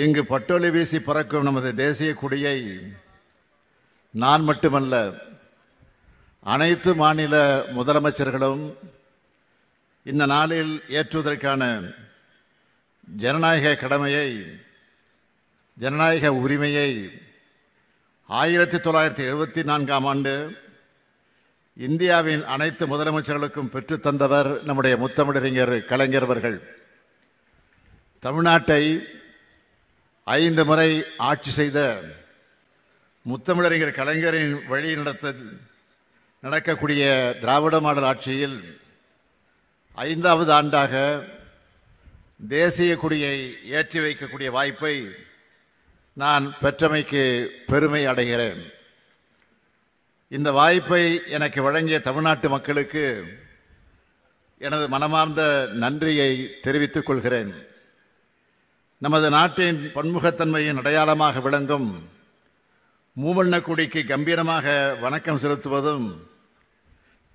இங்கு பட்டொலி வீசி பறக்கும் நமது தேசிய கொடியை நான் மட்டுமல்ல, அனைத்து மாநில முதலமைச்சர்களும் இந்த நாளில் ஏற்றுவதற்கான ஜனநாயக கடமையை, ஜனநாயக உரிமையை 1974ஆம் ஆண்டு இந்தியாவின் அனைத்து முதலமைச்சர்களுக்கும் பெற்றுத்தந்தவர் நம்முடைய முத்தமிழறிஞர் கலைஞர் அவர்கள். தமிழ்நாட்டை 5 முறை ஆட்சி செய்த முத்தமிழறிஞர் கலைஞரின் வழி நடக்கக்கூடிய திராவிட மாடல் ஆட்சியில் 5வது ஆண்டாக தேசிய கொடியை ஏற்றி வைக்கக்கூடிய வாய்ப்பை நான் பெற்றமைக்கு பெருமை அடைகிறேன். இந்த வாய்ப்பை எனக்கு வழங்கிய தமிழ்நாட்டு மக்களுக்கு எனது மனமார்ந்த நன்றியை தெரிவித்துக் கொள்கிறேன். நமது நாட்டின் பன்முகத்தன்மையின் அடையாளமாக விளங்கும் மூவண்ண கொடிக்கு கம்பீரமாக வணக்கம் செலுத்துவதும்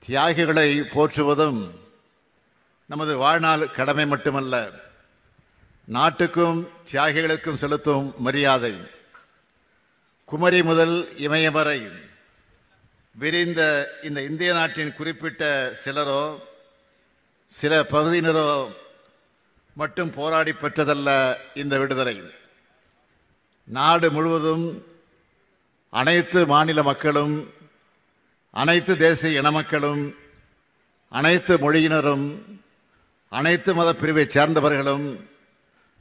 தியாகிகளை போற்றுவதும் நமது வாழ்நாள் கடமை மட்டுமல்ல, நாட்டுக்கும் தியாகிகளுக்கும் செலுத்தும் மரியாதை. குமரி முதல் இமயம் வரை விரிந்த இந்த இந்திய நாட்டின் குறிப்பிட்ட சிலரோ சில பகுதியினரோ மட்டும் போராடி பெற்றதல்ல இந்த விடுதலை. நாடு முழுவதும் அனைத்து மாநில மக்களும், அனைத்து தேசிய இன மக்களும், அனைத்து மொழியினரும், அனைத்து மத பிரிவைச் சேர்ந்தவர்களும்,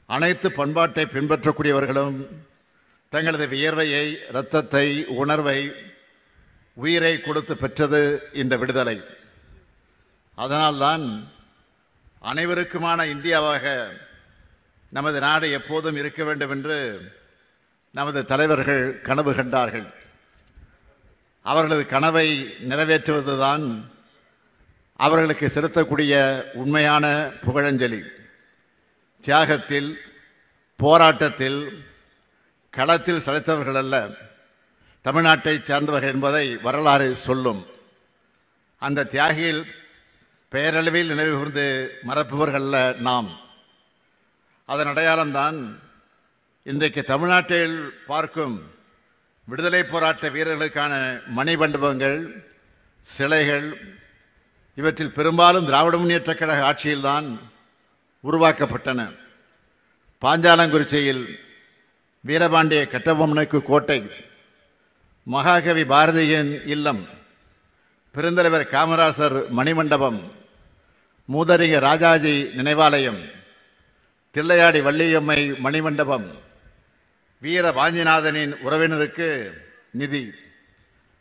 அனைத்து பண்பாட்டை பின்பற்றக்கூடியவர்களும் தங்களது வியர்வையை, இரத்தத்தை, உணர்வை, உயிரை கொடுத்து பெற்றது இந்த விடுதலை. அதனால்தான் அனைவருக்குமான இந்தியாவாக நமது நாடு எப்போதும் இருக்க வேண்டும் என்று நமது தலைவர்கள் கனவு கண்டார்கள். அவர்களது கனவை நிறைவேற்றுவதுதான் அவர்களுக்கு செலுத்தக்கூடிய உண்மையான புகழஞ்சலி. தியாகத்தில், போராட்டத்தில், களத்தில் சளைத்தவர்கள் அல்ல, தமிழ்நாட்டை சார்ந்தவர்கள் என்பதை வரலாறு சொல்லும். அந்த தியாகிகள் பெயரளவில் நினைவு கூர்ந்து மறப்பவர்கள் நாம். அதன் அடையாளம்தான் இன்றைக்கு தமிழ்நாட்டில் பார்க்கும் விடுதலை போராட்ட வீரர்களுக்கான மணிமண்டபங்கள், சிலைகள். இவற்றில் பெரும்பாலும் திராவிட முன்னேற்றக் கழக ஆட்சியில்தான் உருவாக்கப்பட்டன. பாஞ்சாலங்குறிச்சியில் வீரபாண்டிய கட்டபொம்மனுக்கு கோட்டை, மகாகவி பாரதியின் இல்லம், பெருந்தலைவர் காமராசர் மணிமண்டபம், மூதறிஞர் ராஜாஜி நினைவாலயம், தில்லையாடி வள்ளியம்மை மணிமண்டபம், வீர வாஞ்சிநாதனின் உறவினருக்கு நிதி,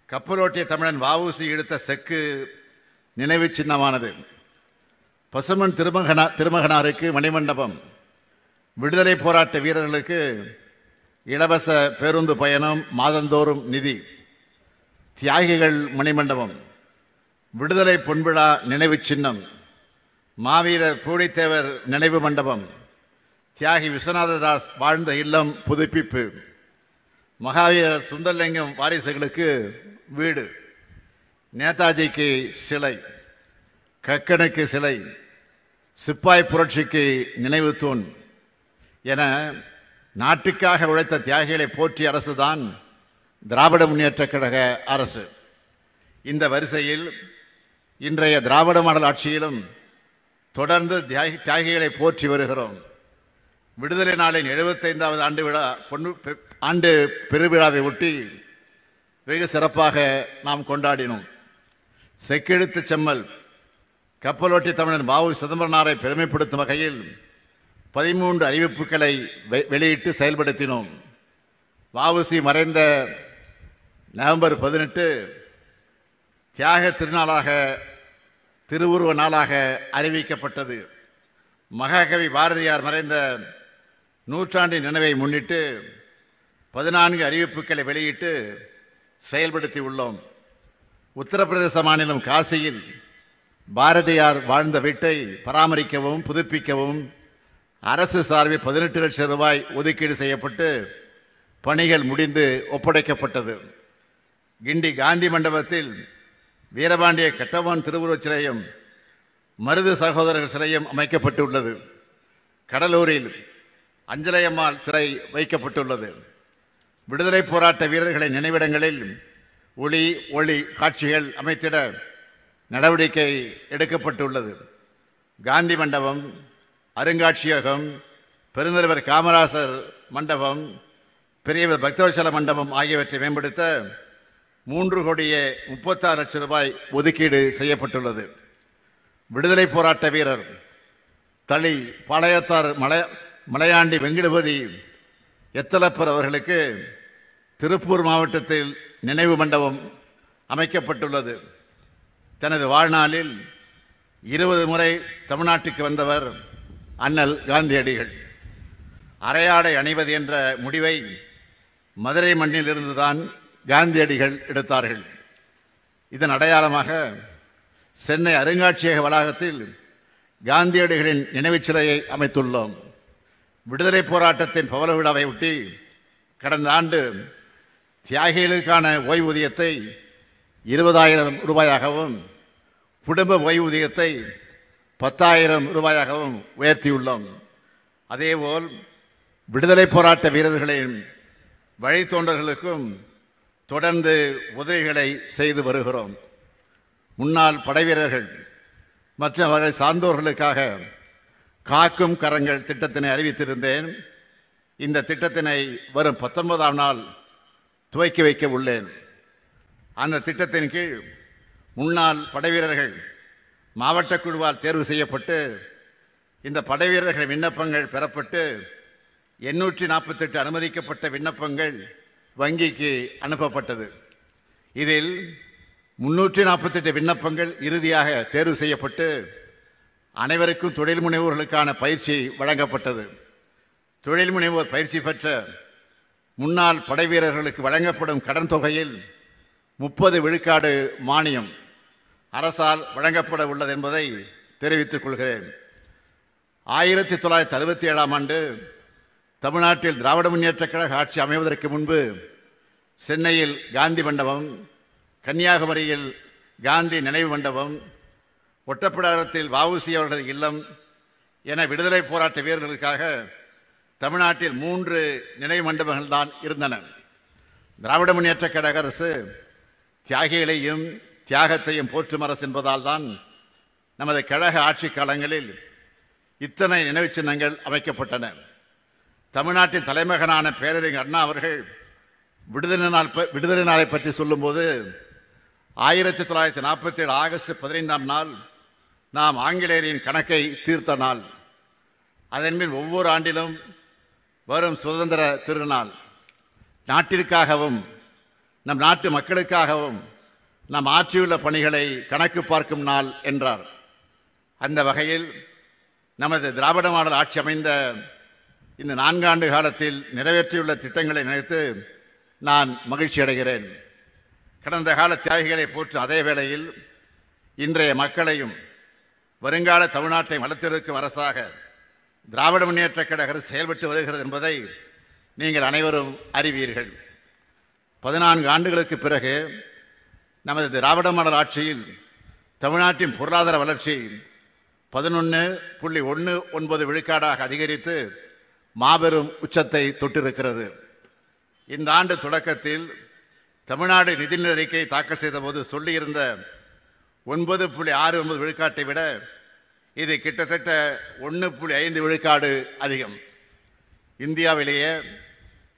கப்பலோட்டிய தமிழன் வ.உ.சி. எடுத்த செக்கு நினைவு சின்னமானது, பசுமன் திருமகனாருக்கு மணிமண்டபம், விடுதலை போராட்ட வீரர்களுக்கு இலவச பேருந்து பயணம் மாதந்தோறும் நிதி, தியாகிகள் மணிமண்டபம், விடுதலை பொன்விழா நினைவு சின்னம், மாவீரர் பூலித்தேவர் நினைவு மண்டபம், தியாகி விஸ்வநாததாஸ் வாழ்ந்த இல்லம் புதுப்பிப்பு, மகாவீரர் சுந்தரலிங்கம் வாரிசுகளுக்கு வீடு, நேதாஜிக்கு சிலை, கக்கனுக்கு சிலை, சிப்பாய் புரட்சிக்கு நினைவு தூண் என நாட்டுக்காக உழைத்த தியாகிகளை போற்றிய அரசுதான் திராவிட முன்னேற்றக் கழக அரசு. இந்த வரிசையில் இன்றைய திராவிட மாடல் ஆட்சியிலும் தொடர்ந்து தியாகிகளை போற்றி வருகிறோம். விடுதலை நாளின் 75வது ஆண்டு பெருவிழாவை ஒட்டி வெகு சிறப்பாக நாம் கொண்டாடினோம். செக்கெழுத்து செம்மல் கப்பலோட்டி தமிழன் வ.உ. சிதம்பரனாரை பெருமைப்படுத்தும் வகையில் 13 அறிவிப்புகளை வெளியிட்டு செயல்படுத்தினோம். வ.உ.சி. மறைந்த நவம்பர் 18 தியாக திருநாளாக, திருவுருவ நாளாக அறிவிக்கப்பட்டது. மகாகவி பாரதியார் மறைந்த நூற்றாண்டின் நினைவை முன்னிட்டு 14 அறிவிப்புகளை வெளியிட்டு செயல்படுத்தி உள்ளோம். உத்தரப்பிரதேச மாநிலம் காசியில் பாரதியார் வாழ்ந்த வீட்டை பராமரிக்கவும் புதுப்பிக்கவும் அரசு சார்பில் 18 லட்சம் ரூபாய் ஒதுக்கீடு செய்யப்பட்டு பணிகள் முடிந்து ஒப்படைக்கப்பட்டது. கிண்டி காந்தி மண்டபத்தில் வீரபாண்டிய கட்டபொம்மன் திருவுருவச் சிலையும் மருது சகோதரர்கள் சிலையும் அமைக்கப்பட்டுள்ளது. கடலூரில் அஞ்சலையம்மாள் சிலை வைக்கப்பட்டுள்ளது. விடுதலை போராட்ட வீரர்களின் நினைவிடங்களில் ஒளி காட்சிகள் அமைத்திட நடவடிக்கை எடுக்கப்பட்டுள்ளது. காந்தி மண்டபம், அருங்காட்சியகம், பெருந்தலைவர் காமராசர் மண்டபம், பெரியவர் பக்தவச்சல மண்டபம் ஆகியவற்றை மேம்படுத்த 3,36,00,000 ஒதுக்கீடு செய்யப்பட்டுள்ளது. விடுதலை போராட்ட வீரர் தளி பாளையத்தார் மலையாண்டி வெங்கடபதி எத்தலப்பர் அவர்களுக்கு திருப்பூர் மாவட்டத்தில் நினைவு மண்டபம் அமைக்கப்பட்டுள்ளது. தனது வாழ்நாளில் 20 முறை தமிழ்நாட்டுக்கு வந்தவர் அண்ணல் காந்தியடிகள். அரையாடை அணிவது என்ற முடிவை மதுரை மண்ணில் இருந்துதான் காந்தியடிகள் எடுத்தார்கள். இதன் அடையாளமாக சென்னை அருங்காட்சியக வளாகத்தில் காந்தியடிகளின் நினைவுச் சிலையை அமைத்துள்ளோம். விடுதலை போராட்டத்தின் பவள விழாவை ஒட்டி கடந்த ஆண்டு தியாகிகளுக்கான ஓய்வூதியத்தை 20,000 ரூபாயாகவும் குடும்ப ஓய்வூதியத்தை 10,000 ரூபாயாகவும் உயர்த்தியுள்ளோம். அதேபோல் விடுதலை போராட்ட வீரர்களின் வழித்தோன்றர்களுக்கும் தொடர்ந்து உதவிகளை செய்து வருகிறோம். முன்னாள் படைவீரர்கள் மற்றும் அவர்கள் சார்ந்தோர்களுக்காக காக்கும் கரங்கள் திட்டத்தினை அறிவித்திருந்தேன். இந்த திட்டத்தினை வரும் 19ஆம் நாள் துவக்கி வைக்க உள்ளேன். அந்த திட்டத்தின் கீழ் முன்னாள் படைவீரர்கள் மாவட்ட குழுவால் தேர்வு செய்யப்பட்டு இந்த படைவீரர்கள் விண்ணப்பங்கள் பெறப்பட்டு 848 அனுமதிக்கப்பட்ட விண்ணப்பங்கள் வங்கிக்கு அனுப்பப்பட்டது. இதில் 348 விண்ணப்பங்கள் இறுதியாக தேர்வு செய்யப்பட்டு அனைவருக்கும் தொழில் முனைவோர்களுக்கான பயிற்சி வழங்கப்பட்டது. தொழில் முனைவோர் பயிற்சி பெற்ற முன்னாள் படைவீரர்களுக்கு வழங்கப்படும் கடன் தொகையில் 30 விழுக்காடு மானியம் அரசால் வழங்கப்பட உள்ளது என்பதை தெரிவித்துக் கொள்கிறேன். 1967ஆம் ஆண்டு தமிழ்நாட்டில் திராவிட முன்னேற்றக் கழக ஆட்சி அமைவதற்கு முன்பு சென்னையில் காந்தி மண்டபம், கன்னியாகுமரியில் காந்தி நினைவு மண்டபம், ஒட்டப்பிடாரத்தில் வ.உ.சி. அவர்களது இல்லம் என விடுதலை போராட்ட வீரர்களுக்காக தமிழ்நாட்டில் 3 நினைவு மண்டபங்கள் தான் இருந்தன. திராவிட முன்னேற்றக் கழக அரசு தியாகிகளையும் தியாகத்தையும் போற்றும் அரசு என்பதால் தான் நமது கழக ஆட்சி காலங்களில் இத்தனை நினைவு சின்னங்கள் அமைக்கப்பட்டன. தமிழ்நாட்டின் தலைமகனான பேரறிஞர் அண்ணா அவர்கள் விடுதலை நாளை பற்றி சொல்லும்போது 1947 ஆகஸ்ட் 15ஆம் நாள் நாம் ஆங்கிலேயரின் கணக்கை தீர்த்த நாள். அதன்பின் ஒவ்வொரு ஆண்டிலும் வரும் சுதந்திர திருநாள் நாட்டிற்காகவும் நம் நாட்டு மக்களுக்காகவும் நாம் ஆற்றியுள்ள பணிகளை கணக்கு பார்க்கும் நாள் என்றார். அந்த வகையில் நமது திராவிட மாடல் ஆட்சி அமைந்த இந்த 4 ஆண்டு காலத்தில் நிறைவேற்றியுள்ள திட்டங்களை நினைத்து நான் மகிழ்ச்சி அடைகிறேன். கடந்த கால தியாகிகளை போற்றும் அதே வேளையில் இன்றைய மக்களையும் வருங்கால தமிழ்நாட்டை வளர்த்தெடுக்கும் அரசாக திராவிட முன்னேற்றக் கழக செயல்பட்டு வருகிறது என்பதை நீங்கள் அனைவரும் அறிவீர்கள். 14 ஆண்டுகளுக்கு பிறகு நமது திராவிட மாடல் ஆட்சியில் தமிழ்நாட்டின் பொருளாதார வளர்ச்சி 11.19 விழுக்காடாக அதிகரித்து மாபெரும் உச்சத்தை தொட்டிருக்கிறது. இந்த ஆண்டு தொடக்கத்தில் தமிழ்நாடு நிதிநிலை அறிக்கை தாக்கல் செய்த போது சொல்லியிருந்த 9.69 விழுக்காட்டை விட இது கிட்டத்தட்ட 1.5 விழுக்காடு அதிகம். இந்தியாவிலேயே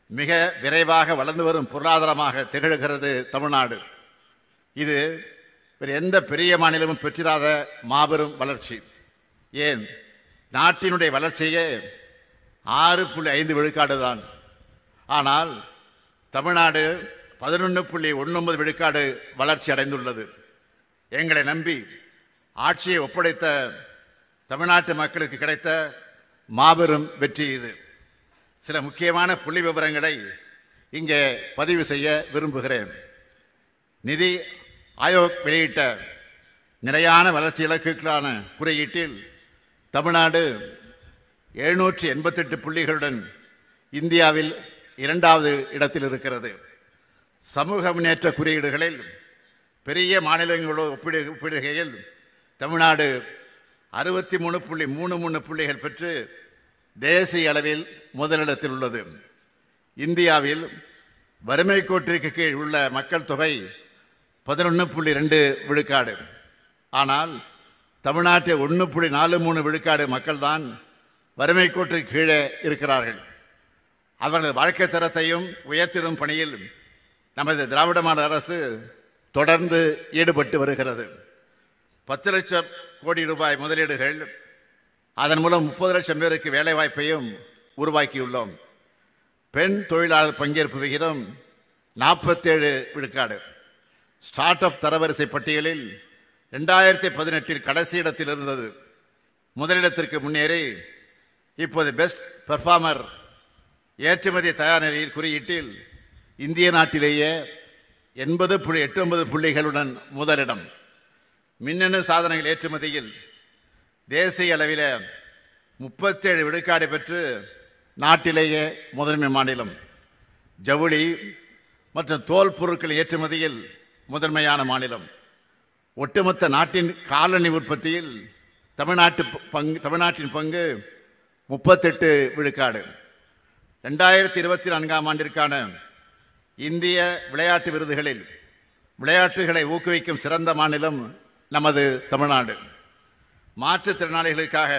மிக விரைவாக வளர்ந்து வரும் பொருளாதாரமாக திகழ்கிறது தமிழ்நாடு. இது வேறு எந்த பெரிய மாநிலமும் பெற்றிராத மாபெரும் வளர்ச்சி. ஏன், நாட்டினுடைய வளர்ச்சியே 6.5 விழுக்காடு தான். ஆனால் தமிழ்நாடு 11.19 விழுக்காடு வளர்ச்சி அடைந்துள்ளது. எங்களை நம்பி ஆட்சியை ஒப்படைத்த தமிழ்நாட்டு மக்களுக்கு கிடைத்த மாபெரும் வெற்றி இது. சில முக்கியமான புள்ளி விவரங்களை இங்கே பதிவு செய்ய விரும்புகிறேன். நிதி ஆயோக் வெளியிட்ட நிலையான வளர்ச்சி இலக்குகளான குறியீட்டில் தமிழ்நாடு 788 புள்ளிகளுடன் இந்தியாவில் 2வது இடத்தில் இருக்கிறது. சமூக முன்னேற்ற குறியீடுகளில் பெரிய மாநிலங்களோடு ஒப்பிடுகையில் தமிழ்நாடு 63.33 புள்ளிகள் பெற்று தேசிய அளவில் முதலிடத்தில் உள்ளது. இந்தியாவில் வறுமை கோட்டிற்கு கீழ் உள்ள மக்கள் தொகை 11.2 விழுக்காடு. ஆனால் தமிழ்நாட்டில் 1.43 விழுக்காடு மக்கள்தான் வறுமை கோட்டிற்கு கீழே இருக்கிறார்கள். அவர்களது வாழ்க்கை தரத்தையும் உயர்த்திடும் பணியில் நமது திராவிட மாடல் அரசு தொடர்ந்து ஈடுபட்டு வருகிறது. 10 லட்சம் கோடி ரூபாய் முதலீடுகள், அதன் மூலம் 30 லட்சம் பேருக்கு வேலைவாய்ப்பையும் உருவாக்கியுள்ளோம். பெண் தொழிலாளர் பங்கேற்பு விகிதம் 47 விழுக்காடு. ஸ்டார்ட் அப் தரவரிசை பட்டியலில் 2018 கடைசி இடத்தில் இருந்தது. முதலிடத்திற்கு முன்னேறி இப்போது பெஸ்ட் பெர்ஃபார்மர் ஏற்றுமதி தயார் நிலையில் குறியீட்டில் இந்திய நாட்டிலேயே 80.89 புள்ளிகளுடன் முதலிடம். மின்னணு சாதனங்கள் ஏற்றுமதியில் தேசிய அளவில் 37 விழுக்காடு பெற்று நாட்டிலேயே முதன்மை மாநிலம். ஜவுளி மற்றும் தோல் பொருட்கள் ஏற்றுமதியில் முதன்மையான மாநிலம். ஒட்டுமொத்த நாட்டின் காலணி உற்பத்தியில் தமிழ்நாட்டின் பங்கு 38 விழுக்காடு. 2024ஆம் ஆண்டிற்கான இந்திய விளையாட்டு விருதுகளில் விளையாட்டுகளை ஊக்குவிக்கும் சிறந்த மாநிலம் நமது தமிழ்நாடு. மாற்றுத்திறனாளிகளுக்காக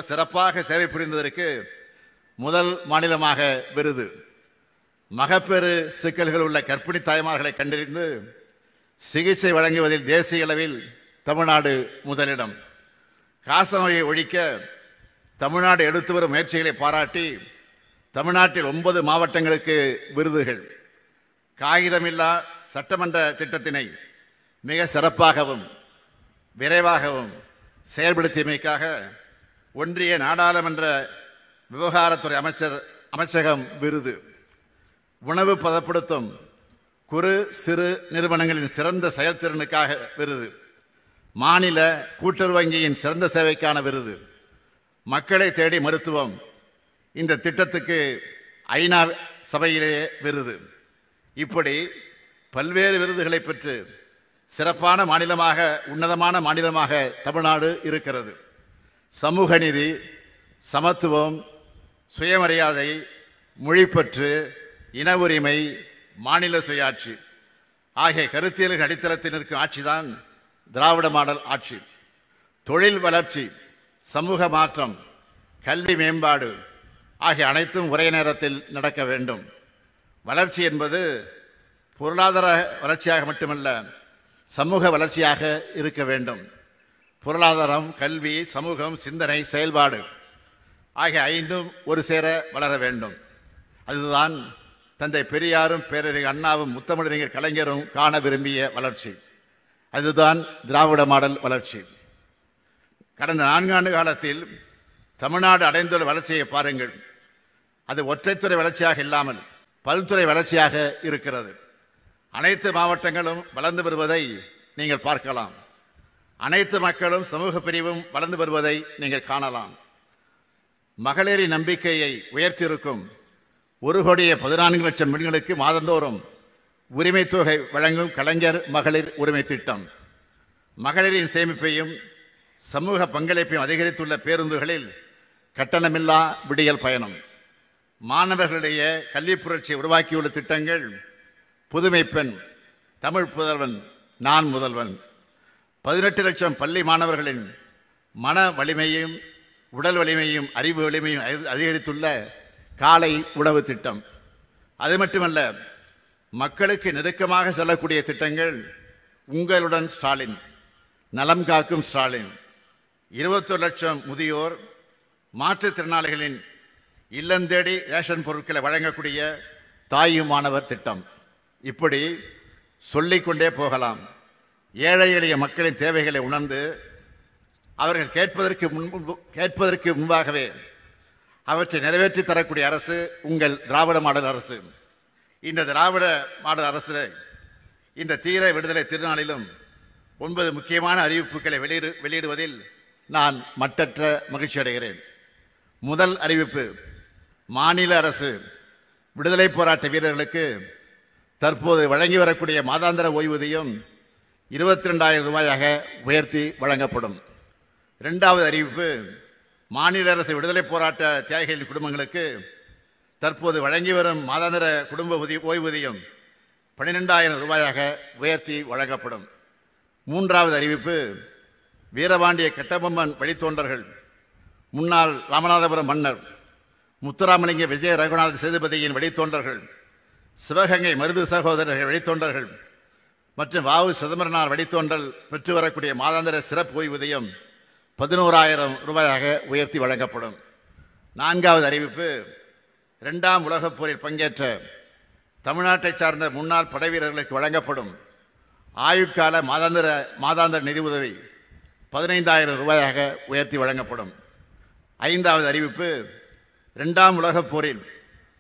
சிறப்பாக சேவை புரிந்ததற்கு முதல் மாநிலமாக விருது. மகப்பேறு சிக்கல்கள் உள்ள கர்ப்பிணி தாய்மார்களை கண்டறிந்து சிகிச்சை வழங்குவதில் தேசிய அளவில் தமிழ்நாடு முதலிடம். காசநோயை ஒழிக்க தமிழ்நாடு எடுத்து வரும் முயற்சிகளை பாராட்டி தமிழ்நாட்டில் 9 மாவட்டங்களுக்கு விருதுகள். காகிதமில்லா சட்டமன்ற திட்டத்தினை மிக சிறப்பாகவும் விரைவாகவும் செயல்படுத்தியமைக்காக ஒன்றிய நாடாளுமன்ற விவகாரத்துறை அமைச்சகம் விருது. உணவு பதப்படுத்தும் குறு சிறு நிறுவனங்களின் சிறந்த செயல்திறனுக்காக விருது. மாநில கூட்டுறவு வங்கியின் சிறந்த சேவைக்கான விருது. மக்களை தேடி மருத்துவம் இந்த திட்டத்துக்கு ஐநா சபையிலேயே விருது. இப்படி பல்வேறு விருதுகளை பெற்று சிறப்பான மாநிலமாக, உன்னதமான மாநிலமாக தமிழ்நாடு இருக்கிறது. சமூக நீதி, சமத்துவம், சுயமரியாதை, மொழிப்பற்று, இன உரிமை, மாநில சுயாட்சி ஆகிய கருத்தியல்கள் அடித்தளத்தில் நிற்கும் ஆட்சிதான் திராவிட மாடல் ஆட்சி. தொழில் வளர்ச்சி, சமூக மாற்றம், கல்வி மேம்பாடு ஆகிய அனைத்தும் ஒரே நேரத்தில் நடக்க வேண்டும். வளர்ச்சி என்பது பொருளாதார வளர்ச்சியாக மட்டுமல்ல, சமூக வளர்ச்சியாக இருக்க வேண்டும். பொருளாதாரம், கல்வி, சமூகம், சிந்தனை, செயல்பாடு ஆகிய 5ம் ஒரு சேர வளர வேண்டும். அதுதான் தந்தை பெரியாரும் பேரறிஞர் அண்ணாவும் முத்தமிழறிஞர் கலைஞரும் காண விரும்பிய வளர்ச்சி. அதுதான் திராவிட மாடல் வளர்ச்சி. கடந்த 4 ஆண்டு காலத்தில் தமிழ்நாடு அடைந்துள்ள வளர்ச்சியை பாருங்கள். அது ஒற்றைத்துறை வளர்ச்சியாக இல்லாமல் பல்துறை வளர்ச்சியாக இருக்கிறது. அனைத்து மாவட்டங்களும் வளர்ந்து வருவதை நீங்கள் பார்க்கலாம். அனைத்து மக்களும் சமூக பிரிவும் வளர்ந்து வருவதை நீங்கள் காணலாம். மகளிரின் நம்பிக்கையை உயர்த்தியிருக்கும் 1,14,00,000 பெண்களுக்கு மாதந்தோறும் உரிமை தொகை வழங்கும் கலைஞர் மகளிர் உரிமை திட்டம். மகளிரின் சேமிப்பையும் சமூக பங்களிப்பையும் அதிகரித்துள்ள பேருந்துகளில் கட்டணமில்லா விடியல் பயணம். மாணவர்களிடையே கல்வி புரட்சியை உருவாக்கியுள்ள திட்டங்கள் புதுமை பெண், தமிழ் புதல்வன், நான் முதல்வன். 18 லட்சம் பள்ளி மாணவர்களின் மன வலிமையும் உடல் வலிமையும் அறிவு வலிமையும் அதிகரித்துள்ள காலை உணவு திட்டம். அது மட்டுமல்ல, மக்களுக்கு நெருக்கமாக செல்லக்கூடிய திட்டங்கள் உங்களுடன் ஸ்டாலின், நலம் காக்கும் ஸ்டாலின், 21 லட்சம் முதியோர், மாற்றுத்திறனாளிகளின் இல்லந்தேடி ரேஷன் பொருட்களை வழங்கக்கூடிய தாயுமானவர் திட்டம். இப்படி சொல்லிக்கொண்டே போகலாம். ஏழை எளிய மக்களின் தேவைகளை உணர்ந்து அவர்கள் கேட்பதற்கு முன்பாகவே அவற்றை நிறைவேற்றி தரக்கூடிய அரசு உங்கள் திராவிட மாடல் அரசு. இந்த திராவிட மாடல் அரசு இந்த தீர விடுதலை திருநாளிலும் 9 முக்கியமான அறிவிப்புகளை வெளியிடுவதில் நான் மட்டற்ற மகிழ்ச்சி அடைகிறேன். முதல் அறிவிப்பு, மாநில அரசு விடுதலை போராட்ட வீரர்களுக்கு தற்போது வழங்கி வரக்கூடிய மாதாந்திர ஓய்வூதியம் 22,000 ரூபாயாக உயர்த்தி வழங்கப்படும். 2வது அறிவிப்பு, மாநில அரசு விடுதலை போராட்ட தியாகிகளின் குடும்பங்களுக்கு தற்போது வழங்கி வரும் மாதாந்திர குடும்ப ஓய்வூதியம் 12,000 ரூபாயாக உயர்த்தி வழங்கப்படும். மூன்றாவது அறிவிப்பு, வீரபாண்டிய கட்டபொம்மன் வழித்தோன்றர்கள் முன்னாள் ராமநாதபுரம் மன்னர் முத்துராமலிங்க விஜய ரகுநாத சேதுபதியின் வழித்தோன்றர்கள், சிவகங்கை மருது சகோதரர்கள் வழித்தோன்றர்கள் மற்றும் வாவு சிதம்பரனார் வழித்தோன்றல் பெற்று வரக்கூடிய மாதாந்திர சிறப்பு ஓய்வூதியம் 11,000 ரூபாயாக உயர்த்தி வழங்கப்படும். நான்காவது அறிவிப்பு, 2ஆம் உலகப் போரில் பங்கேற்ற தமிழ்நாட்டை சார்ந்த முன்னாள் படைவீரர்களுக்கு வழங்கப்படும் ஆயுட்கால மாதாந்திர நிதி உதவி 15,000 ரூபாயாக உயர்த்தி வழங்கப்படும். ஐந்தாவது அறிவிப்பு, 2ஆம் உலகப் போரில்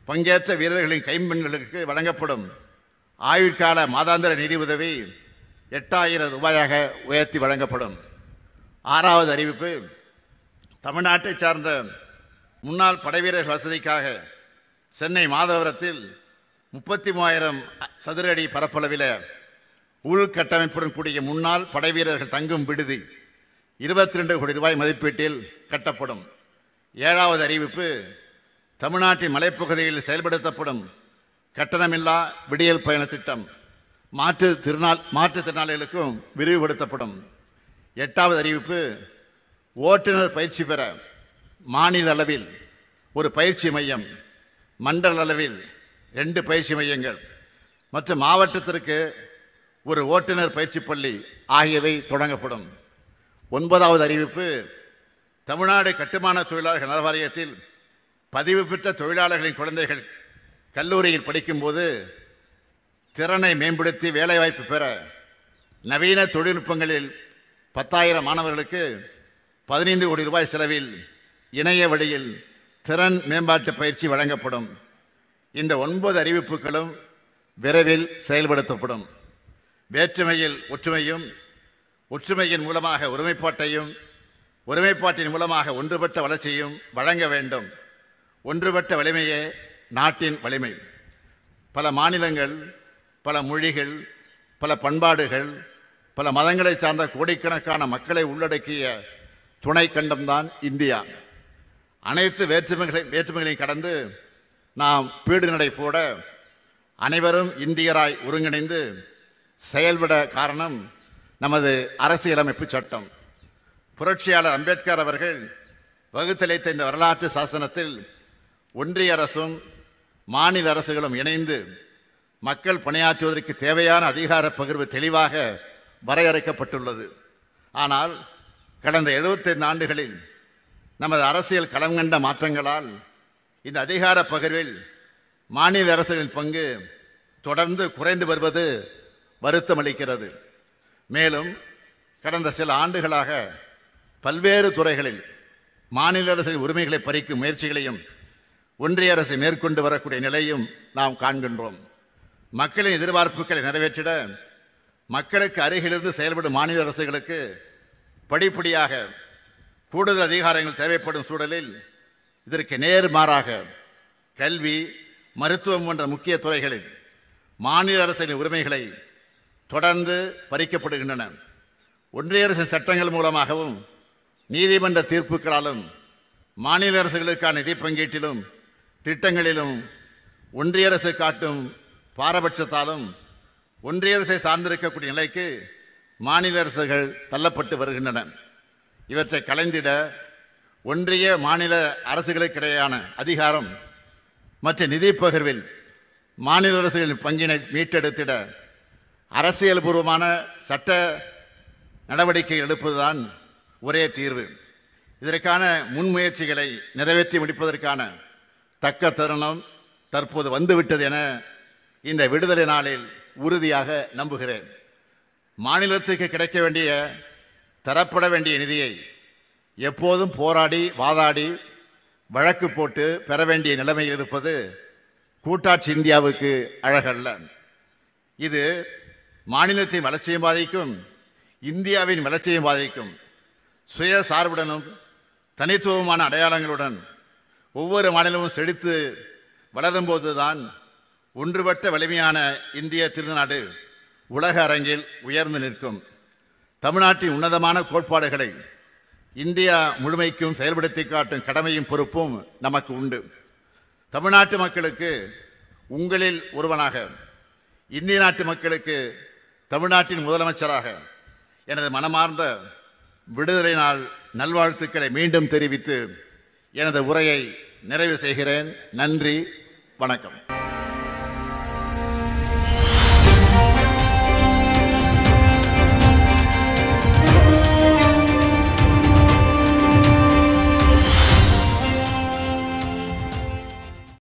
பங்கேற்ற வீரர்களின் கைம்பெண்களுக்கு வழங்கப்படும் ஆயுட்கால மாதாந்திர நிதி உதவி 8,000 ரூபாயாக உயர்த்தி வழங்கப்படும். ஆறாவது அறிவிப்பு, தமிழ்நாட்டை சார்ந்த முன்னாள் படைவீரர் வசதிக்காக சென்னை மாதவரத்தில் 33,000 சதுர அடி பரப்பளவில் உள்கட்டமைப்புடன் கூடிய முன்னாள் படைவீரர்கள் தங்கும் விடுதி 22 கோடி ரூபாய் மதிப்பீட்டில் கட்டப்படும். ஏழாவது அறிவிப்பு, தமிழ்நாட்டின் மலைப்பகுதியில் செயல்படுத்தப்படும் கட்டணமில்லா விடியல் பயண திட்டம் மாற்றுத்திறனாளிகளுக்கும் விரிவுபடுத்தப்படும். எட்டாவது அறிவிப்பு, ஓட்டுநர் பயிற்சி பெற மாநில அளவில் ஒரு பயிற்சி மையம், மண்டல அளவில் 2 பயிற்சி மையங்கள் மற்றும் மாவட்டத்திற்கு ஒரு ஓட்டுநர் பயிற்சி பள்ளி ஆகியவை தொடங்கப்படும். ஒன்பதாவது அறிவிப்பு, தமிழ்நாடு கட்டுமான தொழிலாளர்கள் நல வாரியத்தில் பதிவு பெற்ற தொழிலாளர்களின் குழந்தைகள் கல்லூரியில் படிக்கும்போது திறனை மேம்படுத்தி வேலைவாய்ப்பு பெற நவீன தொழில்நுட்பங்களில் 10,000 மாணவர்களுக்கு 15 கோடி ரூபாய் செலவில் இணைய வழியில் திறன் மேம்பாட்டு பயிற்சி வழங்கப்படும். இந்த 9 அறிவிப்புகளும் விரைவில் செயல்படுத்தப்படும். வேற்றுமையில் ஒற்றுமையும், ஒற்றுமையின் மூலமாக ஒருமைப்பாட்டையும், ஒருமைப்பாட்டின் மூலமாக ஒன்றுபட்ட வளர்ச்சியும் வழங்க வேண்டும். ஒன்றுபட்ட வலிமையே நாட்டின் வலிமை. பல மாநிலங்கள், பல மொழிகள், பல பண்பாடுகள், பல மதங்களை சார்ந்த கோடிக்கணக்கான மக்களை உள்ளடக்கிய துணை கண்டம்தான் இந்தியா. அனைத்து வேற்றுமைகளையும் கடந்து நாம் பீடு நடை போட அனைவரும் இந்தியராய் ஒருங்கிணைந்து செயல்பட காரணம் நமது அரசியலமைப்பு சட்டம். புரட்சியாளர் அம்பேத்கர் அவர்கள் வகுத்தளித்த இந்த வரலாற்று சாசனத்தில் ஒன்றிய அரசும் மாநில அரசுகளும் இணைந்து மக்கள் பணியாற்றுவதற்கு தேவையான அதிகார பகிர்வு தெளிவாக வரையறுக்கப்பட்டுள்ளது. ஆனால் கடந்த 75 ஆண்டுகளில் நமது அரசியல் களம் கண்ட மாற்றங்களால் இந்த அதிகார பகிர்வில் மாநில அரசுகளின் பங்கு தொடர்ந்து குறைந்து வருவது வருத்தமளிக்கிறது. மேலும் கடந்த சில ஆண்டுகளாக பல்வேறு துறைகளில் மாநில அரசின் உரிமைகளை பறிக்கும் முயற்சிகளையும் ஒன்றிய அரசு மேற்கொண்டு வரக்கூடிய நிலையும் நாம் காண்கின்றோம். மக்களின் எதிர்பார்ப்புகளை நிறைவேற்றிட மக்களுக்கு அருகிலிருந்து செயல்படும் மாநில அரசுகளுக்கு படிப்படியாக கூடுதல் அதிகாரங்கள் தேவைப்படும் சூழலில் இதற்கு நேர்மாறாக கல்வி, மருத்துவம் போன்ற முக்கிய துறைகளில் மாநில அரசின் உரிமைகளை தொடர்ந்து பறிக்கப்படுகின்றன. ஒன்றிய அரசின் சட்டங்கள் மூலமாகவும் நீதிமன்ற தீர்ப்புகளாலும் மாநில அரசுகளுக்கான நிதி பங்கீட்டிலும் திட்டங்களிலும் ஒன்றிய அரசு காட்டும் பாரபட்சத்தாலும் ஒன்றிய அரசை சார்ந்திருக்கக்கூடிய நிலைக்கு மாநில அரசுகள் தள்ளப்பட்டு வருகின்றன. இவற்றை களைந்திட ஒன்றிய மாநில அரசுகளுக்கிடையான அதிகாரம் மற்றும் நிதி பகிர்வில் மாநில அரசுகளின் பங்கினை மீட்டெடுத்திட அரசியல் பூர்வமான சட்ட நடவடிக்கை எடுப்பதுதான் ஒரே தீர்வு. இதற்கான முன்முயற்சிகளை நிறைவேற்றி முடிப்பதற்கான தக்க தருணம் தற்போது வந்துவிட்டது என இந்த விடுதலை நாளில் உறுதியாக நம்புகிறேன். மாநிலத்துக்கு கிடைக்க வேண்டிய, தரப்பட வேண்டிய நிதியை எப்போதும் போராடி வாதாடி வழக்கு போட்டு பெற வேண்டிய நிலைமையில் இருப்பது கூட்டாட்சி இந்தியாவுக்கு அழகல்ல. இது மாநிலத்தின் வளர்ச்சியும் பாதிக்கும், இந்தியாவின் வளர்ச்சியும் பாதிக்கும். சுய சார்புடனும் தனித்துவமான அடையாளங்களுடன் ஒவ்வொரு மாநிலமும் செழித்து வளரும்போதுதான் ஒன்றுபட்ட வலிமையான இந்திய திருநாடு உலக அரங்கில் உயர்ந்து நிற்கும். தமிழ்நாட்டின் உன்னதமான கோட்பாடுகளை இந்தியா முழுமைக்கும் செயல்படுத்தி காட்டும் கடமையும் பொறுப்பும் நமக்கு உண்டு. தமிழ்நாட்டு மக்களுக்கு உங்களில் ஒருவனாக, இந்திய நாட்டு மக்களுக்கு தமிழ்நாட்டின் முதலமைச்சராக எனது மனமார்ந்த விடுதலை நாள் நல்வாழ்த்துக்களை மீண்டும் தெரிவித்து எனது உரையை நிறைவு செய்கிறேன். நன்றி, வணக்கம்.